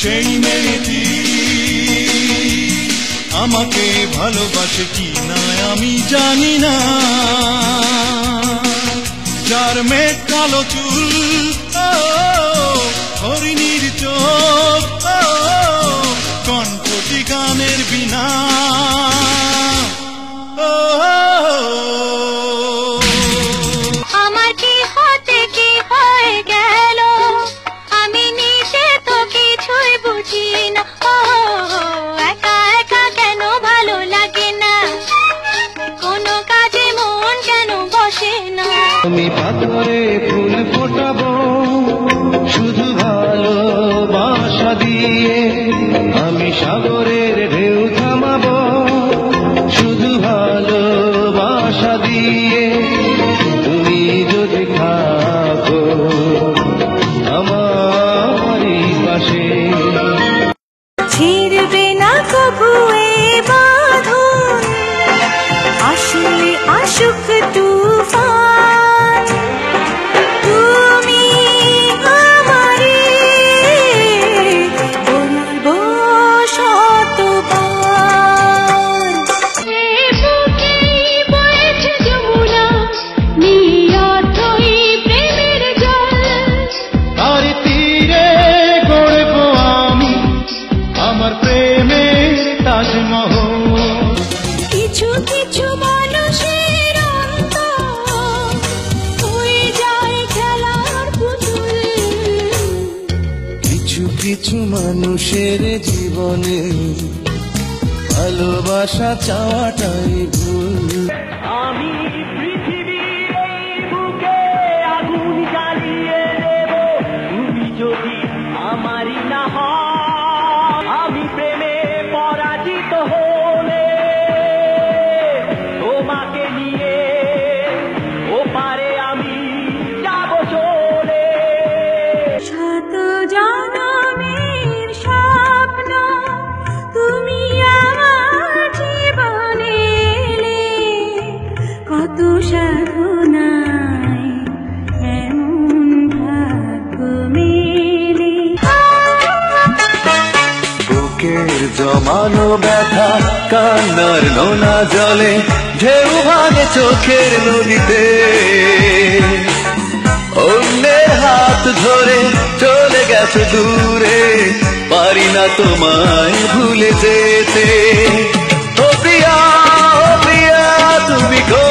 সেই মেয়েটি আমাকে ভালোবাসে কি না আমি জানি না, যার মেঘ কালো চুল হরিণীর চোখ কণ্ঠটি গানের বিনা আমার কি হতে কি হয়ে গেল আমি নিজে তো কিছুই বুঝি না, একা একা কেন ভালো লাগে না, কোনো কাজে মন কেন বসে না। আমি পাথরে ফুল ফোটাবো শুধু ভালোবাসা দিয়ে, আমি সাগরের ঢেউ থামাবো শুধু ভালোবাসা দিয়ে, তুমি যদি থাকো আমারই পাশে। ছিড়বে না কবু এ বাঁধন, আসলে আসুক তুফান, তুমি আমারে বলবো শতবার। বুকে বয়েছে যমুনা নিয়তই প্রেমের জল, তার তীরে গড়বো আমি আমার প্রেমের তাজমহল। কিছু কিছু মানুষের অন্তর হয়ে যায় খেলার পুতুল, কিছু কিছু মানুষের জীবনে ভালোবাসা চাওয়াটাই ভুল। আমি পৃথিবীর এই বুকে আগুন জ্বালিয়ে দেব, তুমি যদি আমারই না হও। আমি প্রেমে পরাজিত হলে তোমাকে নিয়ে ওপারে আমি যাব চলে। শত জনমের স্বপ্ন তুমি আমার জীবনে এলে, কত সাধনায় এমন ভাগ্য মেলে। বুকের জমানো ব্যথা কান্নার নোনা জলে ঢেউ ভাঙে চোখের নদীতে, অন্যের হাত ধরে চলে গেছে দূরে, পারি না তোমায় ভুলে যেতে। ও প্রিয়া তুমি গো